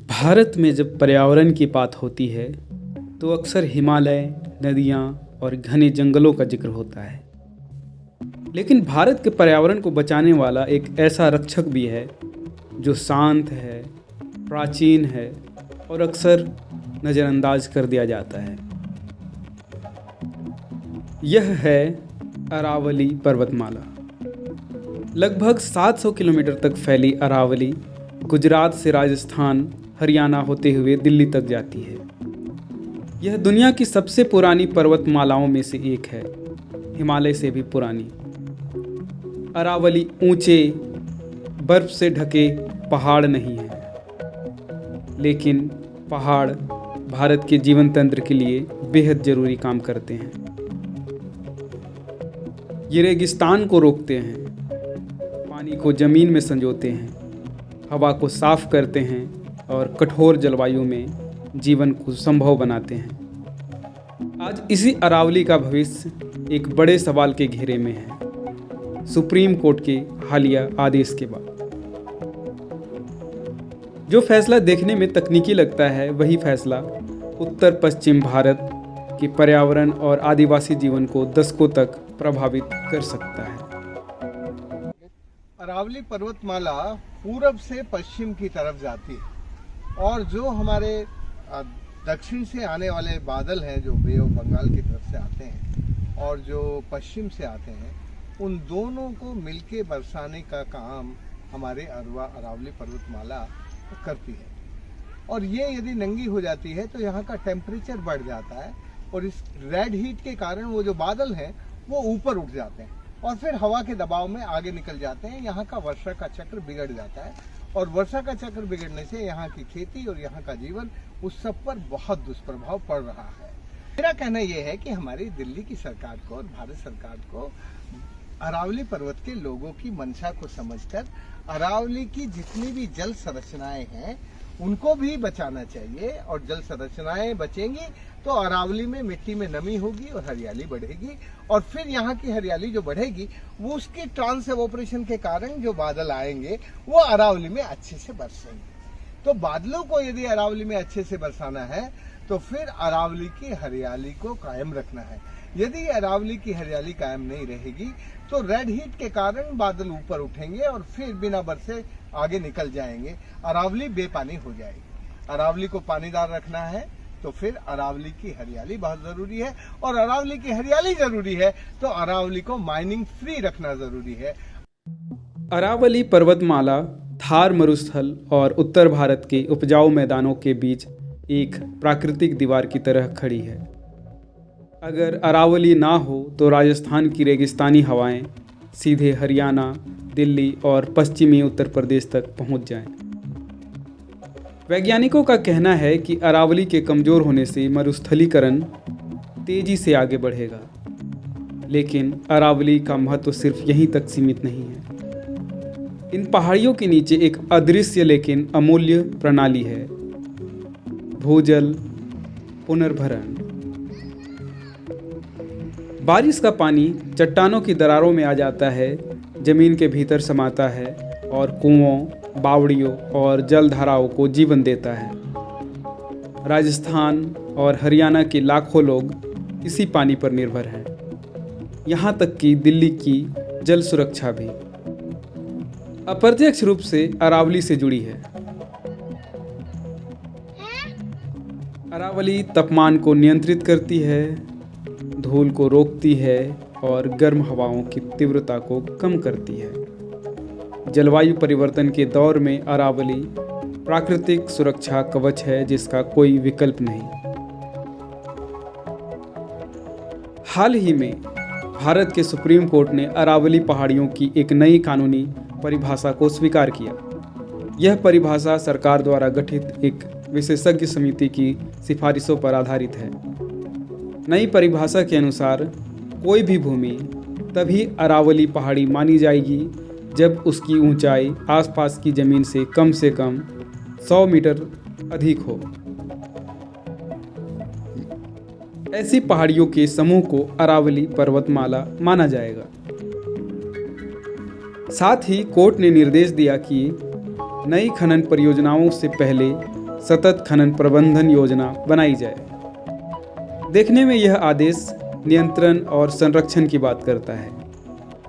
भारत में जब पर्यावरण की बात होती है तो अक्सर हिमालय, नदियाँ और घने जंगलों का जिक्र होता है। लेकिन भारत के पर्यावरण को बचाने वाला एक ऐसा रक्षक भी है जो शांत है, प्राचीन है और अक्सर नज़रअंदाज कर दिया जाता है। यह है अरावली पर्वतमाला। लगभग 700 किलोमीटर तक फैली अरावली गुजरात से राजस्थान, हरियाणा होते हुए दिल्ली तक जाती है। यह दुनिया की सबसे पुरानी पर्वतमालाओं में से एक है, हिमालय से भी पुरानी। अरावली ऊंचे, बर्फ से ढके पहाड़ नहीं है, लेकिन पहाड़ भारत के जीवन तंत्र के लिए बेहद जरूरी काम करते हैं। ये रेगिस्तान को रोकते हैं, पानी को जमीन में संजोते हैं, हवा को साफ करते हैं और कठोर जलवायु में जीवन को संभव बनाते हैं। आज इसी अरावली का भविष्य एक बड़े सवाल के घेरे में है, सुप्रीम कोर्ट के हालिया आदेश के बाद। जो फैसला देखने में तकनीकी लगता है, वही फैसला उत्तर पश्चिम भारत के पर्यावरण और आदिवासी जीवन को दशकों तक प्रभावित कर सकता है। अरावली पर्वतमाला पूरब से पश्चिम की तरफ जाती है और जो हमारे दक्षिण से आने वाले बादल हैं, जो बे ऑफ बंगाल की तरफ से आते हैं और जो पश्चिम से आते हैं, उन दोनों को मिलके बरसाने का काम हमारे अरावली पर्वतमाला करती है। और ये यदि नंगी हो जाती है तो यहाँ का टेम्परेचर बढ़ जाता है और इस रेड हीट के कारण वो जो बादल हैं वो ऊपर उठ जाते हैं और फिर हवा के दबाव में आगे निकल जाते हैं। यहाँ का वर्षा का चक्र बिगड़ जाता है और वर्षा का चक्र बिगड़ने से यहाँ की खेती और यहाँ का जीवन, उस सब पर बहुत दुष्प्रभाव पड़ रहा है। मेरा कहना यह है कि हमारी दिल्ली की सरकार को और भारत सरकार को अरावली पर्वत के लोगों की मंशा को समझकर अरावली की जितनी भी जल संरचनाएं हैं उनको भी बचाना चाहिए। और जल संरचनाएं बचेंगी तो अरावली में मिट्टी में नमी होगी और हरियाली बढ़ेगी और फिर यहाँ की हरियाली जो बढ़ेगी वो उसके ट्रांस एवोपरेशन के कारण जो बादल आएंगे वो अरावली में अच्छे से बरसेंगे। तो बादलों को यदि अरावली में अच्छे से बरसाना है तो फिर अरावली की हरियाली को कायम रखना है। यदि अरावली की हरियाली कायम नहीं रहेगी तो रेड हीट के कारण बादल ऊपर उठेंगे और फिर बिना बरसे आगे निकल जाएंगे, अरावली बेपानी हो जाएगी। अरावली को पानीदार रखना है तो फिर अरावली की हरियाली बहुत जरूरी है और अरावली की हरियाली जरूरी है तो अरावली को माइनिंग फ्री रखना जरूरी है। अरावली पर्वतमाला थार मरुस्थल और उत्तर भारत के उपजाऊ मैदानों के बीच एक प्राकृतिक दीवार की तरह खड़ी है। अगर अरावली ना हो तो राजस्थान की रेगिस्तानी हवाएं सीधे हरियाणा, दिल्ली और पश्चिमी उत्तर प्रदेश तक पहुंच जाएं। वैज्ञानिकों का कहना है कि अरावली के कमज़ोर होने से मरुस्थलीकरण तेजी से आगे बढ़ेगा। लेकिन अरावली का महत्व सिर्फ यहीं तक सीमित नहीं है। इन पहाड़ियों के नीचे एक अदृश्य लेकिन अमूल्य प्रणाली है, भूजल पुनर्भरण। बारिश का पानी चट्टानों की दरारों में आ जाता है, जमीन के भीतर समाता है और कुओं, बावड़ियों और जलधाराओं को जीवन देता है। राजस्थान और हरियाणा के लाखों लोग इसी पानी पर निर्भर हैं, यहाँ तक कि दिल्ली की जल सुरक्षा भी अप्रत्यक्ष रूप से अरावली से जुड़ी है। अरावली तापमान को नियंत्रित करती है, धूल को रोकती है और गर्म हवाओं की तीव्रता को कम करती है। जलवायु परिवर्तन के दौर में अरावली प्राकृतिक सुरक्षा कवच है जिसका कोई विकल्प नहीं। हाल ही में भारत के सुप्रीम कोर्ट ने अरावली पहाड़ियों की एक नई कानूनी परिभाषा को स्वीकार किया। यह परिभाषा सरकार द्वारा गठित एक विशेषज्ञ समिति की सिफारिशों पर आधारित है। नई परिभाषा के अनुसार कोई भी भूमि तभी अरावली पहाड़ी मानी जाएगी जब उसकी ऊंचाई आसपास की जमीन से कम 100 मीटर अधिक हो। ऐसी पहाड़ियों के समूह को अरावली पर्वतमाला माना जाएगा। साथ ही कोर्ट ने निर्देश दिया कि नई खनन परियोजनाओं से पहले सतत खनन प्रबंधन योजना बनाई जाए। देखने में यह आदेश नियंत्रण और संरक्षण की बात करता है,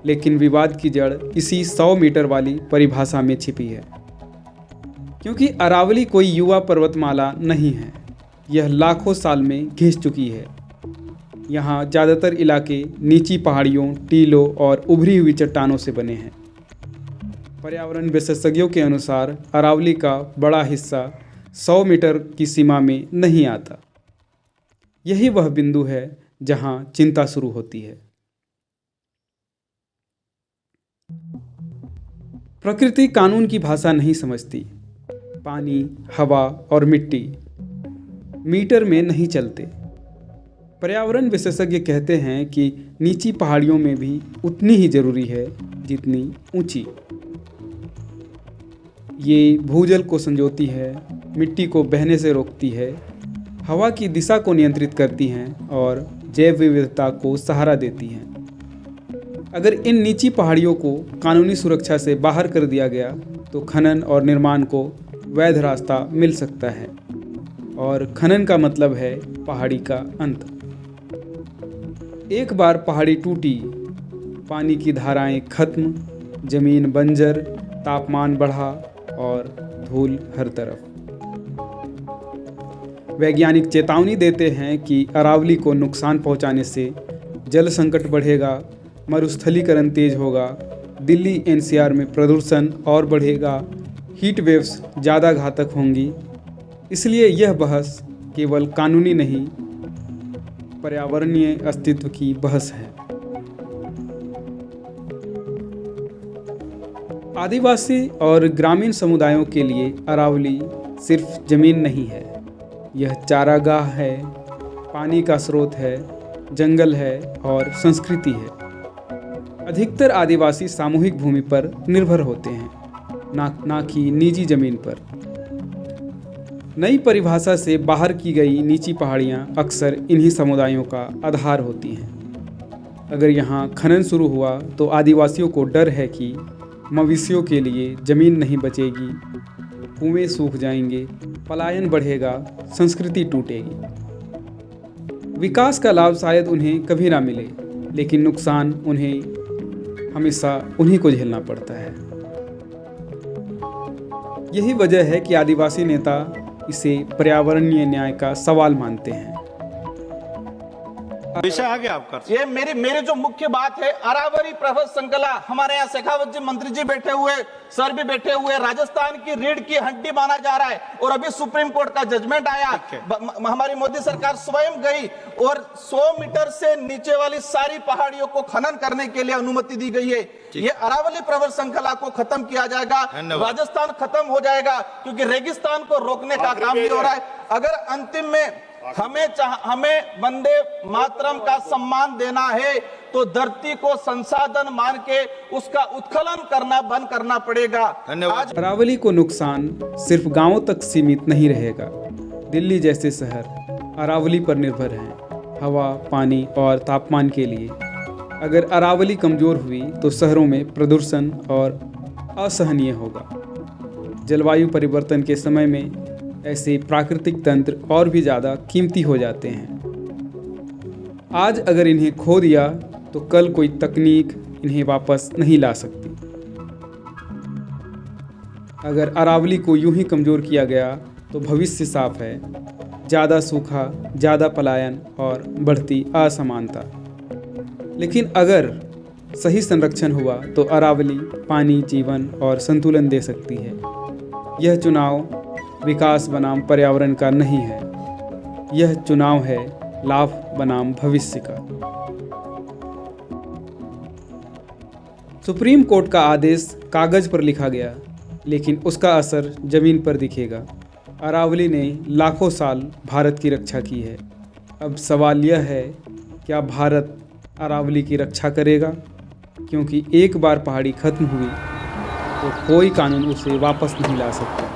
लेकिन विवाद की जड़ इसी 100 मीटर वाली परिभाषा में छिपी है। क्योंकि अरावली कोई युवा पर्वतमाला नहीं है, यह लाखों साल में घिस चुकी है। यहाँ ज़्यादातर इलाके नीची पहाड़ियों, टीलों और उभरी हुई चट्टानों से बने हैं। पर्यावरण विशेषज्ञों के अनुसार अरावली का बड़ा हिस्सा 100 मीटर की सीमा में नहीं आता। यही वह बिंदु है जहाँ चिंता शुरू होती है। प्रकृति कानून की भाषा नहीं समझती। पानी, हवा और मिट्टी मीटर में नहीं चलते। पर्यावरण विशेषज्ञ कहते हैं कि नीची पहाड़ियों में भी उतनी ही जरूरी है जितनी ऊंची। ये भूजल को संजोती है, मिट्टी को बहने से रोकती है, हवा की दिशा को नियंत्रित करती हैं और जैव विविधता को सहारा देती हैं। अगर इन नीची पहाड़ियों को कानूनी सुरक्षा से बाहर कर दिया गया तो खनन और निर्माण को वैध रास्ता मिल सकता है, और खनन का मतलब है पहाड़ी का अंत। एक बार पहाड़ी टूटी, पानी की धाराएं खत्म, जमीन बंजर, तापमान बढ़ा और धूल हर तरफ। वैज्ञानिक चेतावनी देते हैं कि अरावली को नुकसान पहुंचाने से जल संकट बढ़ेगा, मरुस्थलीकरण तेज होगा, दिल्ली एनसीआर में प्रदूषण और बढ़ेगा, हीट वेव्स ज़्यादा घातक होंगी। इसलिए यह बहस केवल कानूनी नहीं, पर्यावरणीय अस्तित्व की बहस है। आदिवासी और ग्रामीण समुदायों के लिए अरावली सिर्फ जमीन नहीं है, यह चारागाह है, पानी का स्रोत है, जंगल है और संस्कृति है। अधिकतर आदिवासी सामूहिक भूमि पर निर्भर होते हैं, ना कि निजी जमीन पर। नई परिभाषा से बाहर की गई नीची पहाड़ियाँ अक्सर इन्हीं समुदायों का आधार होती हैं। अगर यहाँ खनन शुरू हुआ तो आदिवासियों को डर है कि मवेशियों के लिए जमीन नहीं बचेगी, कुएं सूख जाएंगे, पलायन बढ़ेगा, संस्कृति टूटेगी। विकास का लाभ शायद उन्हें कभी ना मिले, लेकिन नुकसान उन्हें हमेशा उन्हीं को झेलना पड़ता है। यही वजह है कि आदिवासी नेता इसे पर्यावरणीय न्याय का सवाल मानते हैं। विषय आगे आप कर। ये मेरी जो मुख्य बात है, अरावली पर्वत श्रृंखला, हमारे यहाँ शेखावत जी मंत्री जी बैठे हुए, सर भी बैठे हुए, राजस्थान की रीढ़ की हड्डी माना जा रहा है। और अभी सुप्रीम कोर्ट का जजमेंट आया, हमारी मोदी सरकार स्वयं गई और 100 मीटर से नीचे वाली सारी पहाड़ियों को खनन करने के लिए अनुमति दी गई है। ये अरावली पर्वत श्रृंखला को खत्म किया जाएगा, राजस्थान खत्म हो जाएगा, क्योंकि रेगिस्तान को रोकने का काम भी हो रहा है। अगर अंतिम में हमें वंदे मातरम का सम्मान देना है तो धरती को संसाधन मान के उसका उत्खनन करना बंद करना पड़ेगा। आज अरावली को नुकसान सिर्फ गांवों तक सीमित नहीं रहेगा। दिल्ली जैसे शहर अरावली पर निर्भर हैं, हवा, पानी और तापमान के लिए। अगर अरावली कमजोर हुई तो शहरों में प्रदूषण और असहनीय होगा। जलवायु परिवर्तन के समय में ऐसे प्राकृतिक तंत्र और भी ज़्यादा कीमती हो जाते हैं। आज अगर इन्हें खो दिया तो कल कोई तकनीक इन्हें वापस नहीं ला सकती। अगर अरावली को यूं ही कमज़ोर किया गया तो भविष्य साफ है, ज़्यादा सूखा, ज़्यादा पलायन और बढ़ती असमानता। लेकिन अगर सही संरक्षण हुआ तो अरावली पानी, जीवन और संतुलन दे सकती है। यह चुनाव विकास बनाम पर्यावरण का नहीं है, यह चुनाव है लाभ बनाम भविष्य का। सुप्रीम कोर्ट का आदेश कागज पर लिखा गया, लेकिन उसका असर जमीन पर दिखेगा। अरावली ने लाखों साल भारत की रक्षा की है। अब सवाल यह है, क्या भारत अरावली की रक्षा करेगा? क्योंकि एक बार पहाड़ी खत्म हुई तो कोई कानून उसे वापस नहीं ला सकता।